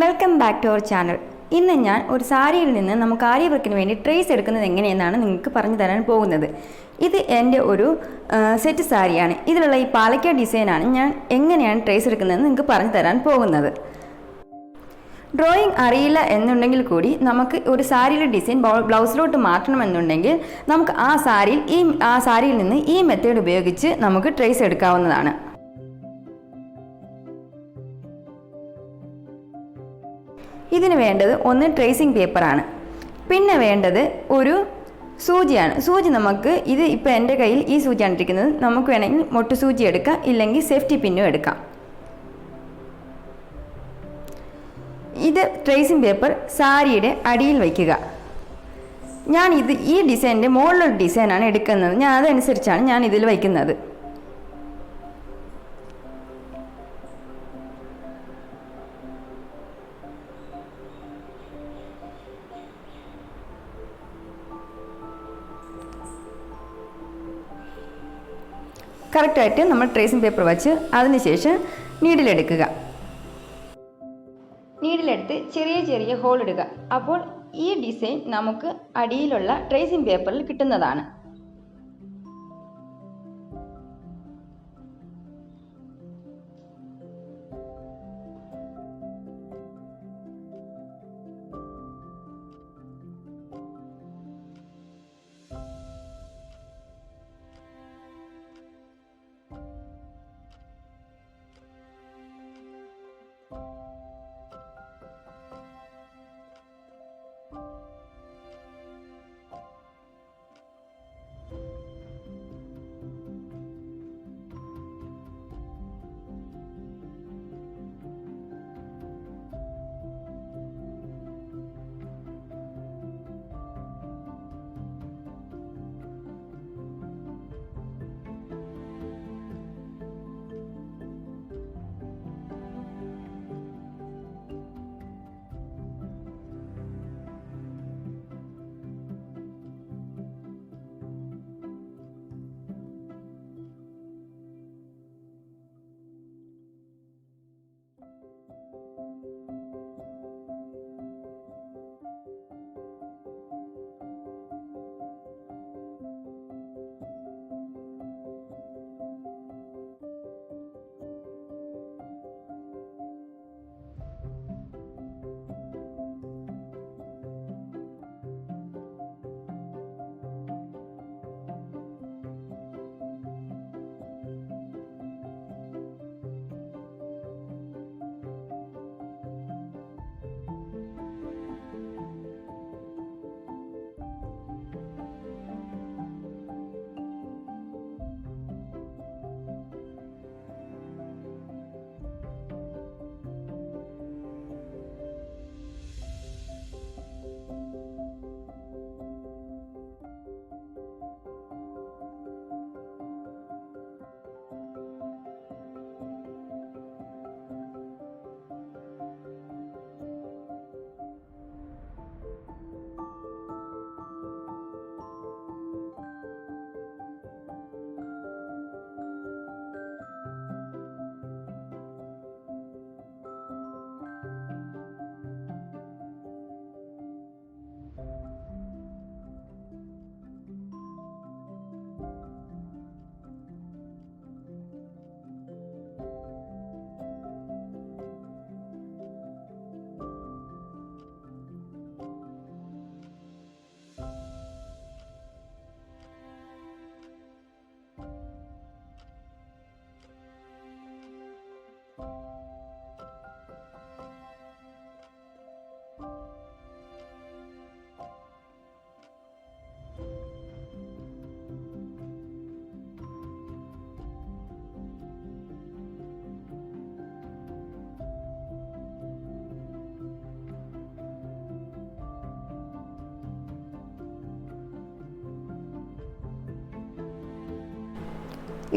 Welcome back to our channel. ഇന്ന് ഞാൻ ഒരു സാരിയിൽ നിന്ന് നമുക്ക് ആരി വർക്കിന് വേണ്ടി ട്രേസ് എടുക്കുന്നത് എങ്ങനെയെന്നാണ് നിങ്ങൾക്ക് പറഞ്ഞു തരാൻ പോകുന്നത്. ഇത് എൻ്റെ ഒരു സെറ്റ് സാരിയാണ്. ഇതിലുള്ള ഈ പാലക്ക ഡിസൈനാണ് ഞാൻ എങ്ങനെയാണ് ട്രേസ് എടുക്കുന്നതെന്ന് നിങ്ങൾക്ക് പറഞ്ഞു തരാൻ പോകുന്നത്. ഡ്രോയിങ് അറിയില്ല എന്നുണ്ടെങ്കിൽ കൂടി നമുക്ക് ഒരു സാരിയുടെ ഡിസൈൻ ബ്ലൗസിലോട്ട് മാറ്റണമെന്നുണ്ടെങ്കിൽ നമുക്ക് ആ സാരിയിൽ നിന്ന് ഈ മെത്തേഡ് ഉപയോഗിച്ച് നമുക്ക് ട്രേസ് എടുക്കാവുന്നതാണ്. ഇതിന് വേണ്ടത് ഒന്ന് ട്രേസിംഗ് പേപ്പറാണ്, പിന്നെ വേണ്ടത് ഒരു സൂചിയാണ്. സൂചി നമുക്ക് ഇപ്പോൾ എൻ്റെ കയ്യിൽ ഈ സൂചിയാണ് ഇരിക്കുന്നത്. നമുക്ക് വേണമെങ്കിൽ മൊട്ട് സൂചി എടുക്കാം, ഇല്ലെങ്കിൽ സേഫ്റ്റി പിന്നും എടുക്കാം. ഇത് ട്രേസിംഗ് പേപ്പർ സാരിയുടെ അടിയിൽ വയ്ക്കുക. ഈ ഡിസൈനിൻ്റെ മുകളിലൊരു ഡിസൈനാണ് എടുക്കുന്നത്. അതനുസരിച്ചാണ് ഞാൻ ഇതിൽ വയ്ക്കുന്നത്. കറക്റ്റായിട്ട് നമ്മൾ ട്രേസിംഗ് പേപ്പർ വച്ച് അതിനുശേഷം നീഡിലെടുക്കുക. നീഡിലെടുത്ത് ചെറിയ ചെറിയ ഹോൾ ഇടുക. അപ്പോൾ ഈ ഡിസൈൻ നമുക്ക് അടിയിലുള്ള ട്രേസിംഗ് പേപ്പറിൽ കിട്ടുന്നതാണ്.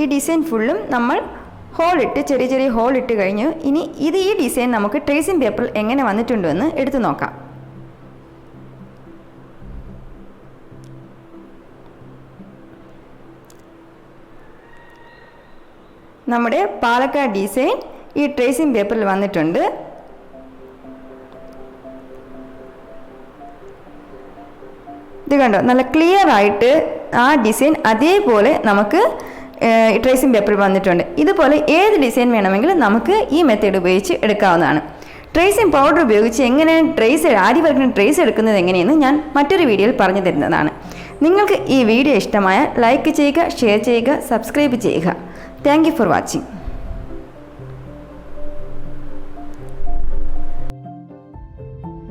ഈ ഡിസൈൻ ഫുള്ളും നമ്മൾ ചെറിയ ചെറിയ ഹോൾ ഇട്ട് കഴിഞ്ഞു. ഇനി ഈ ഡിസൈൻ നമുക്ക് ട്രേസിംഗ് പേപ്പറിൽ എങ്ങനെ വന്നിട്ടുണ്ടെന്ന് എടുത്തു നോക്കാം. നമ്മുടെ പാലക്കാട് ഡിസൈൻ ഈ ട്രേസിംഗ് പേപ്പറിൽ വന്നിട്ടുണ്ട്. ഇത് കണ്ടോ, നല്ല ക്ലിയർ ആയിട്ട് ആ ഡിസൈൻ അതേപോലെ നമുക്ക് ട്രേസിംഗ് പേപ്പറിൽ വന്നിട്ടുണ്ട്. ഇതുപോലെ ഏത് ഡിസൈൻ വേണമെങ്കിലും നമുക്ക് ഈ മെത്തേഡ് ഉപയോഗിച്ച് എടുക്കാവുന്നതാണ്. ട്രേസിംഗ് പൗഡർ ഉപയോഗിച്ച് എങ്ങനെയാണ് ആരി വർക്കിന് ട്രേസ് എടുക്കുന്നത് എങ്ങനെയെന്ന് ഞാൻ മറ്റൊരു വീഡിയോയിൽ പറഞ്ഞു തരുന്നതാണ്. നിങ്ങൾക്ക് ഈ വീഡിയോ ഇഷ്ടമായാൽ ലൈക്ക് ചെയ്യുക, ഷെയർ ചെയ്യുക, സബ്സ്ക്രൈബ് ചെയ്യുക. Thank you for watching.